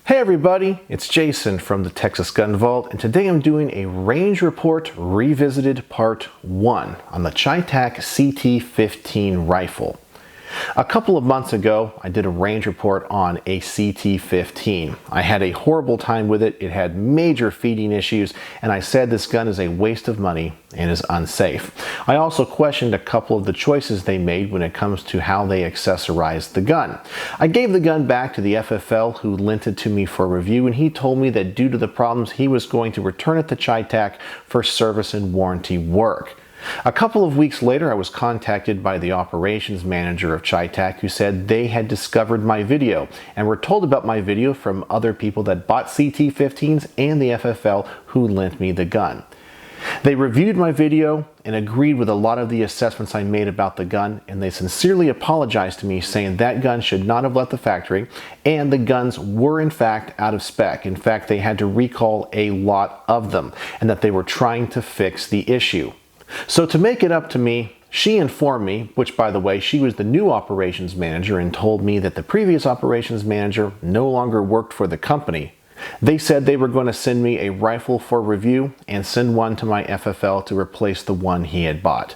Hey everybody, it's Jason from the Texas Gun Vault, and today I'm doing a Range Report Revisited Part 1 on the CheyTac CT-15 rifle. A couple of months ago, I did a range report on a CT-15. I had a horrible time with it. It had major feeding issues, and I said this gun is a waste of money and is unsafe. I also questioned a couple of the choices they made when it comes to how they accessorized the gun. I gave the gun back to the FFL who lent it to me for review, and he told me that due to the problems, he was going to return it to CheyTac for service and warranty work. A couple of weeks later, I was contacted by the operations manager of CheyTac who said they had discovered my video and were told about my video from other people that bought CT-15s and the FFL who lent me the gun. They reviewed my video and agreed with a lot of the assessments I made about the gun, and they sincerely apologized to me, saying that gun should not have left the factory and the guns were in fact out of spec. In fact, they had to recall a lot of them and that they were trying to fix the issue. So to make it up to me, she informed me, which by the way, she was the new operations manager and told me that the previous operations manager no longer worked for the company. They said they were going to send me a rifle for review and send one to my FFL to replace the one he had bought.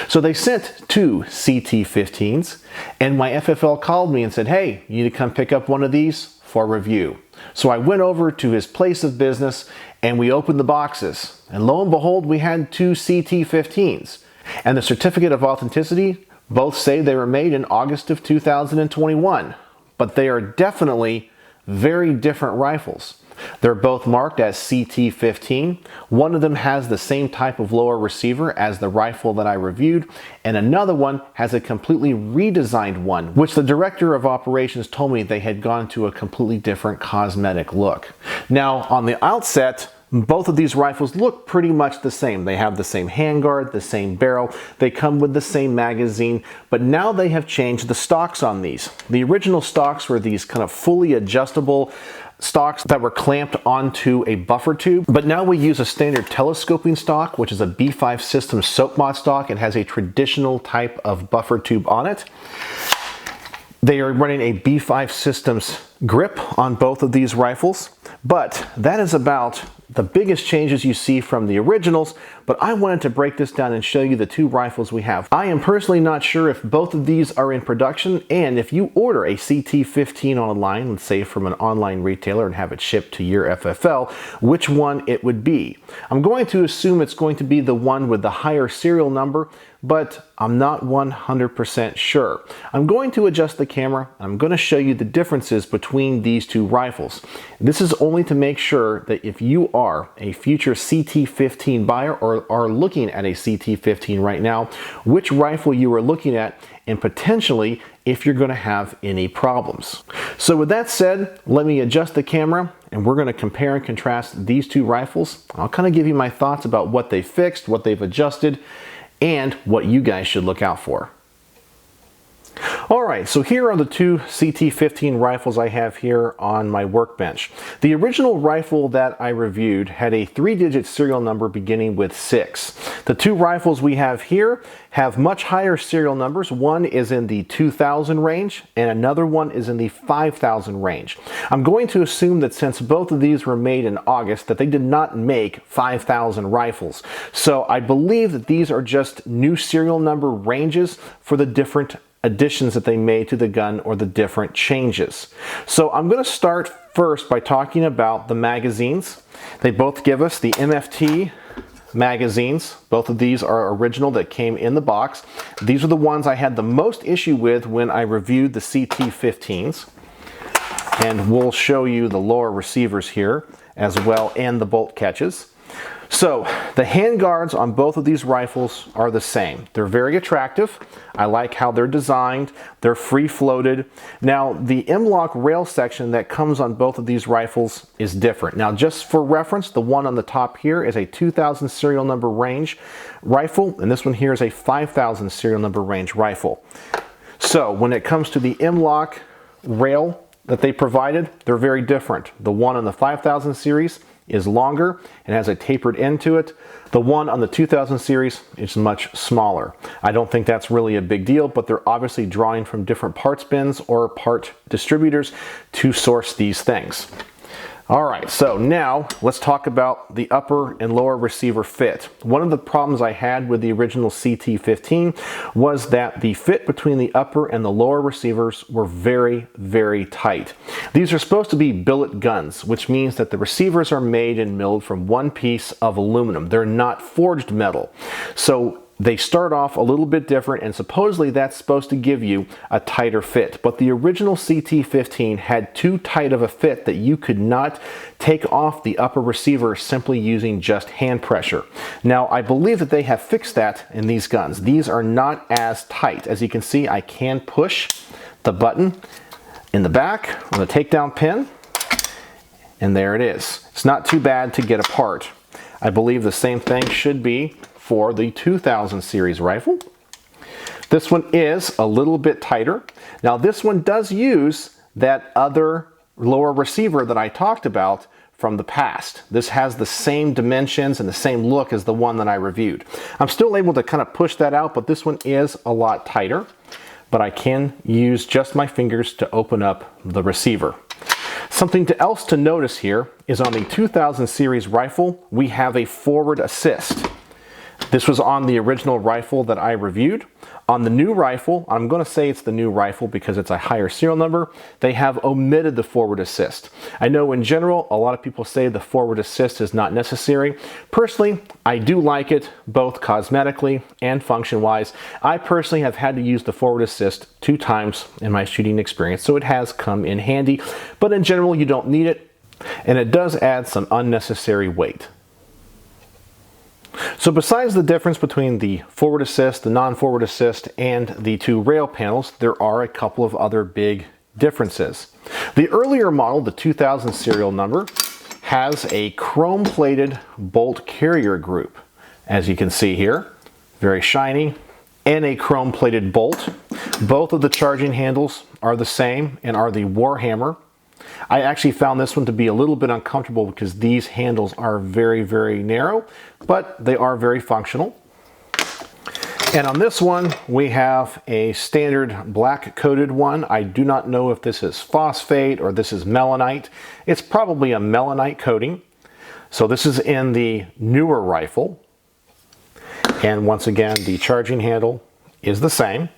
So they sent two CT-15s, and my FFL called me and said, hey, you need to come pick up one of these for review. So I went over to his place of business and we opened the boxes, and lo and behold, we had two CT-15s. And the certificate of authenticity both say they were made in August of 2021, but they are definitely very different rifles. They're both marked as CT-15. One of them has the same type of lower receiver as the rifle that I reviewed, and another one has a completely redesigned one, which the director of operations told me they had gone to a completely different cosmetic look. Now, on the outset, both of these rifles look pretty much the same. They have the same handguard, the same barrel, they come with the same magazine, but now they have changed the stocks on these. The original stocks were these kind of fully adjustable stocks that were clamped onto a buffer tube, but now we use a standard telescoping stock, which is a B5 Systems soap mod stock. It has a traditional type of buffer tube on it. They are running a B5 Systems grip on both of these rifles, but that is about the biggest changes you see from the originals. But I wanted to break this down and show you the two rifles we have. I am personally not sure if both of these are in production, and if you order a CT-15 online, let's say from an online retailer, and have it shipped to your FFL, which one it would be. I'm going to assume it's going to be the one with the higher serial number, but I'm not 100% sure. I'm going to adjust the camera, and I'm going to show you the differences between these two rifles. This is only to make sure that if you are a future CT-15 buyer or are looking at a CT-15 right now, which rifle you are looking at, and potentially if you're going to have any problems. So with that said, let me adjust the camera and we're going to compare and contrast these two rifles. I'll kind of give you my thoughts about what they fixed, what they've adjusted, and what you guys should look out for. Alright, so here are the two CT-15 rifles I have here on my workbench. The original rifle that I reviewed had a 3-digit serial number beginning with 6. The two rifles we have here have much higher serial numbers. One is in the 2000 range and another one is in the 5000 range. I'm going to assume that since both of these were made in August, that they did not make 5000 rifles. So I believe that these are just new serial number ranges for the different additions that they made to the gun or the different changes. So I'm going to start first by talking about the magazines. They both give us the MFT magazines. Both of these are original that came in the box. These are the ones I had the most issue with when I reviewed the CT-15s. And we'll show you the lower receivers here as well, and the bolt catches. So the handguards on both of these rifles are the same. They're very attractive. I like how they're designed. They're free floated. Now the M-LOK rail section that comes on both of these rifles is different. Now just for reference, the one on the top here is a 2000 serial number range rifle, and this one here is a 5000 serial number range rifle. So when it comes to the M-LOK rail that they provided, they're very different. The one on the 5000 series is longer and has a tapered end to it. The one on the 2000 series is much smaller. I don't think that's really a big deal, but they're obviously drawing from different parts bins or part distributors to source these things. All right, so now let's talk about the upper and lower receiver fit. One of the problems I had with the original CT-15 was that the fit between the upper and the lower receivers were very, very tight. These are supposed to be billet guns, which means that the receivers are made and milled from one piece of aluminum. They're not forged metal. So they start off a little bit different, and supposedly that's supposed to give you a tighter fit. But the original CT-15 had too tight of a fit that you could not take off the upper receiver simply using just hand pressure. Now, I believe that they have fixed that in these guns. These are not as tight. As you can see, I can push the button in the back on the takedown pin, and there it is. It's not too bad to get apart. I believe the same thing should be for the 2000 series rifle. This one is a little bit tighter. Now this one does use that other lower receiver that I talked about from the past. This has the same dimensions and the same look as the one that I reviewed. I'm still able to kind of push that out, but this one is a lot tighter. But I can use just my fingers to open up the receiver. Something else to notice here is on the 2000 series rifle, we have a forward assist. This was on the original rifle that I reviewed. On the new rifle, I'm going to say it's the new rifle because it's a higher serial number, they have omitted the forward assist. I know in general, a lot of people say the forward assist is not necessary. Personally, I do like it both cosmetically and function-wise. I personally have had to use the forward assist 2 times in my shooting experience, so it has come in handy. But in general, you don't need it, and it does add some unnecessary weight. So besides the difference between the forward assist, the non-forward assist, and the 2 rail panels, there are a couple of other big differences. The earlier model, the 2000 serial number, has a chrome-plated bolt carrier group. As you can see here, very shiny, and a chrome-plated bolt. Both of the charging handles are the same and are the Warhammer. I actually found this one to be a little bit uncomfortable because these handles are very, very narrow, but they are very functional. And on this one, we have a standard black coated one. I do not know if this is phosphate or this is melanite. It's probably a melanite coating. So this is in the newer rifle. And once again, the charging handle is the same.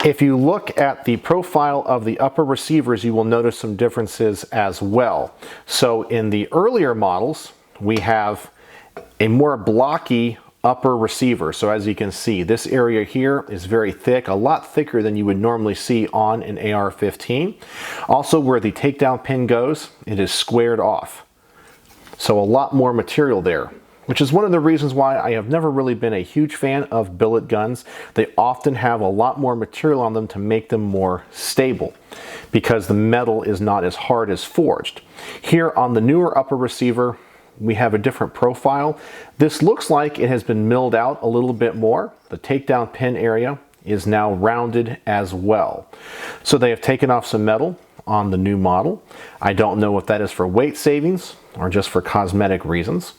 If you look at the profile of the upper receivers, you will notice some differences as well. So in the earlier models, we have a more blocky upper receiver. So as you can see, this area here is very thick, a lot thicker than you would normally see on an AR-15. Also, where the takedown pin goes, it is squared off. So a lot more material there, which is one of the reasons why I have never really been a huge fan of billet guns. They often have a lot more material on them to make them more stable because the metal is not as hard as forged. Here on the newer upper receiver, we have a different profile. This looks like it has been milled out a little bit more. The takedown pin area is now rounded as well. So they have taken off some metal on the new model. I don't know if that is for weight savings or just for cosmetic reasons.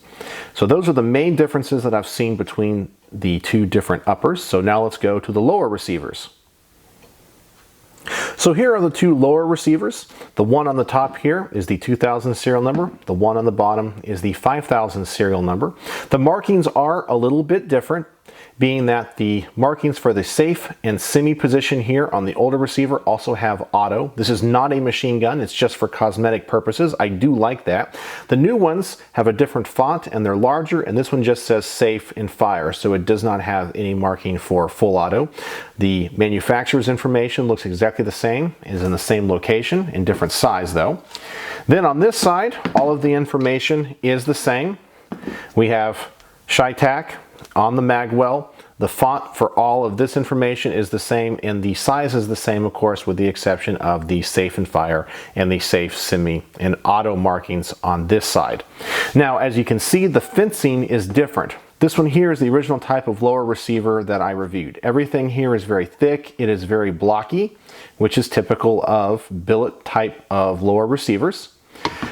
So those are the main differences that I've seen between the 2 different uppers. So now let's go to the lower receivers. So here are the 2 lower receivers. The one on the top here is the 2000 serial number. The one on the bottom is the 5000 serial number. The markings are a little bit different, being that the markings for the safe and semi position here on the older receiver also have auto. This is not a machine gun, it's just for cosmetic purposes. I do like that. The new ones have a different font and they're larger, and this one just says safe and fire, so it does not have any marking for full auto. The manufacturer's information looks exactly the same, is in the same location, in different size though. Then on this side, all of the information is the same. We have CheyTac on the magwell. The font for all of this information is the same, and the size is the same, of course, with the exception of the safe and fire and the safe, semi, and auto markings on this side. Now, as you can see, the fencing is different. This one here is the original type of lower receiver that I reviewed. Everything here is very thick, it is very blocky, which is typical of billet type of lower receivers.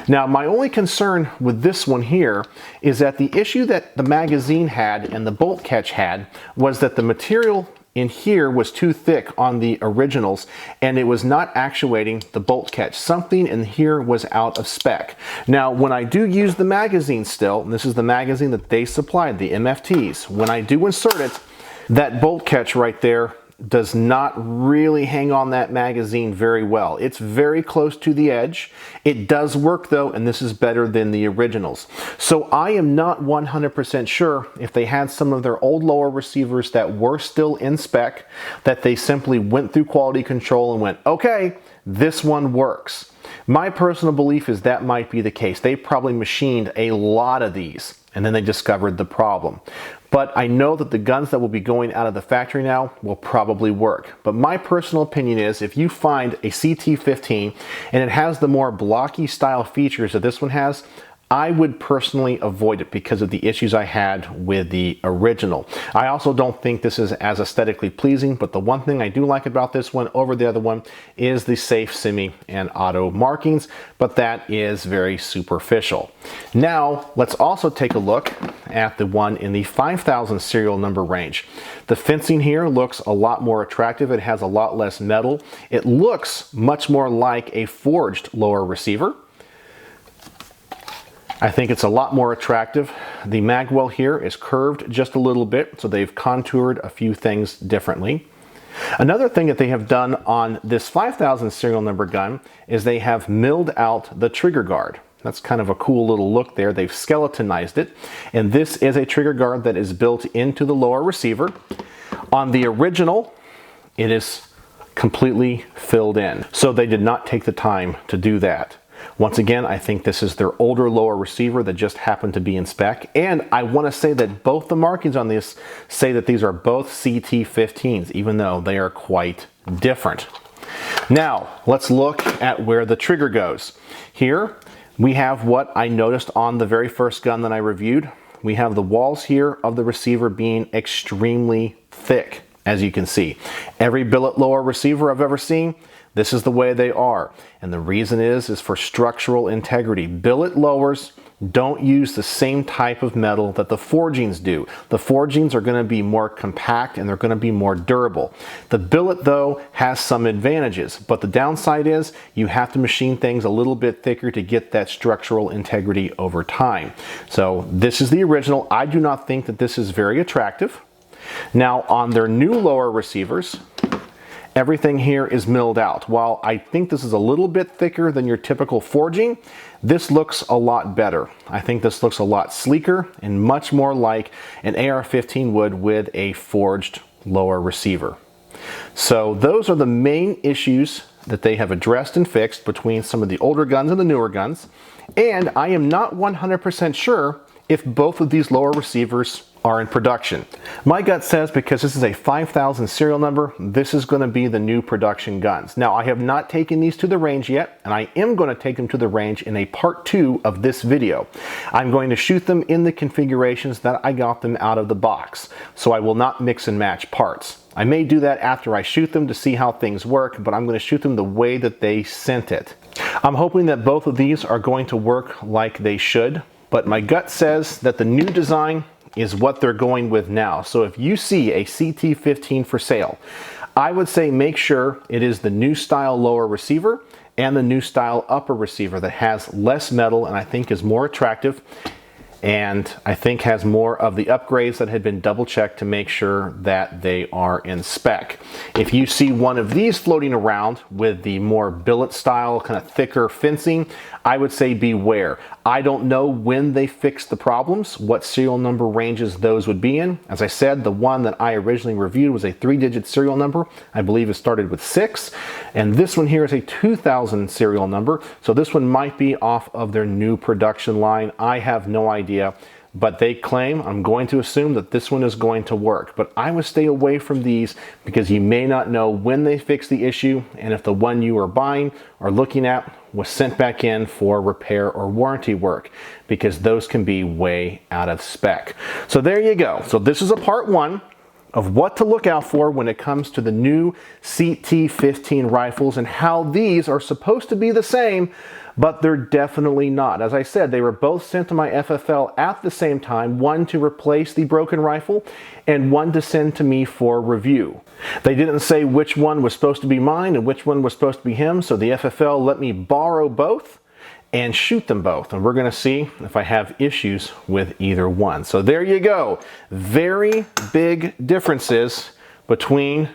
Now, my only concern with this one here is that the issue that the magazine had and the bolt catch had was that the material in here was too thick on the originals, and it was not actuating the bolt catch. Something in here was out of spec. Now, when I do use the magazine still, and this is the magazine that they supplied, the MFTs, when I do insert it, that bolt catch right there does not really hang on that magazine very well. It's very close to the edge. It does work though, and this is better than the originals. So I am not 100% sure if they had some of their old lower receivers that were still in spec, that they simply went through quality control and went, okay, this one works. My personal belief is that might be the case. They probably machined a lot of these and then they discovered the problem. But I know that the guns that will be going out of the factory now will probably work. But my personal opinion is if you find a CT-15 and it has the more blocky style features that this one has, I would personally avoid it because of the issues I had with the original. I also don't think this is as aesthetically pleasing, but the one thing I do like about this one over the other one is the safe, semi, and auto markings, but that is very superficial. Now, let's also take a look at the one in the 5,000 serial number range. The fencing here looks a lot more attractive. It has a lot less metal. It looks much more like a forged lower receiver. I think it's a lot more attractive. The magwell here is curved just a little bit, so they've contoured a few things differently. Another thing that they have done on this 5,000 serial number gun is they have milled out the trigger guard. That's kind of a cool little look there. They've skeletonized it, and this is a trigger guard that is built into the lower receiver. On the original, it is completely filled in, so they did not take the time to do that. Once again, I think this is their older lower receiver that just happened to be in spec. And I want to say that both the markings on this say that these are both CT-15s, even though they are quite different. Now, let's look at where the trigger goes. Here, we have what I noticed on the very first gun that I reviewed. We have the walls here of the receiver being extremely thick, as you can see. Every billet lower receiver I've ever seen, this is the way they are. And the reason is for structural integrity. Billet lowers don't use the same type of metal that the forgings do. The forgings are going to be more compact and they're going to be more durable. The billet though has some advantages, but the downside is you have to machine things a little bit thicker to get that structural integrity over time. So this is the original. I do not think that this is very attractive. Now on their new lower receivers, everything here is milled out. While I think this is a little bit thicker than your typical forging, this looks a lot better. I think this looks a lot sleeker and much more like an AR-15 would with a forged lower receiver. So those are the main issues that they have addressed and fixed between some of the older guns and the newer guns. And I am not 100% sure if both of these lower receivers are in production. My gut says because this is a 5,000 serial number, this is going to be the new production guns. Now, I have not taken these to the range yet, and I am going to take them to the range in a part 2 of this video. I'm going to shoot them in the configurations that I got them out of the box, so I will not mix and match parts. I may do that after I shoot them to see how things work, but I'm going to shoot them the way that they sent it. I'm hoping that both of these are going to work like they should, but my gut says that the new design is what they're going with now. So if you see a CT-15 for sale, I would say make sure it is the new style lower receiver and the new style upper receiver that has less metal and I think is more attractive, and I think has more of the upgrades that had been double checked to make sure that they are in spec. If you see one of these floating around with the more billet style, kind of thicker fencing, I would say beware. I don't know when they fixed the problems, what serial number ranges those would be in. As I said, the one that I originally reviewed was a 3-digit serial number. I believe it started with 6. And this one here is a 2000 serial number. So this one might be off of their new production line. I have no idea. But they claim, I'm going to assume that this one is going to work. But I would stay away from these because you may not know when they fix the issue and if the one you are buying or looking at was sent back in for repair or warranty work, because those can be way out of spec. So there you go. So this is a part 1. of what to look out for when it comes to the new CT-15 rifles and how these are supposed to be the same, but they're definitely not. As I said, they were both sent to my FFL at the same time, one to replace the broken rifle and one to send to me for review. They didn't say which one was supposed to be mine and which one was supposed to be him, so the FFL let me borrow both and shoot them both, and we're going to see if I have issues with either one. So there you go. Very big differences between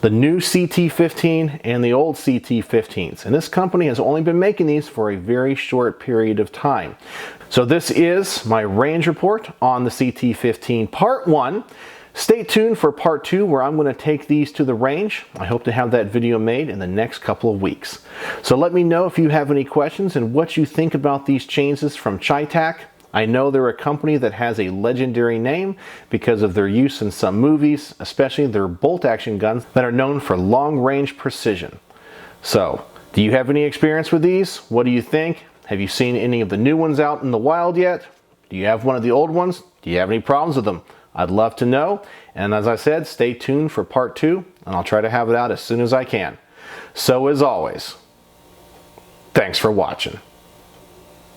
the new CT-15 and the old CT-15s, and this company has only been making these for a very short period of time. So this is my range report on the CT-15 part 1. Stay tuned for part 2, where I'm going to take these to the range. I hope to have that video made in the next couple of weeks. So let me know if you have any questions and what you think about these changes from CheyTac. I know they're a company that has a legendary name because of their use in some movies, especially their bolt action guns that are known for long range precision. So, do you have any experience with these? What do you think? Have you seen any of the new ones out in the wild yet? Do you have one of the old ones? Do you have any problems with them? I'd love to know, and as I said, stay tuned for part 2, and I'll try to have it out as soon as I can. So as always, thanks for watching.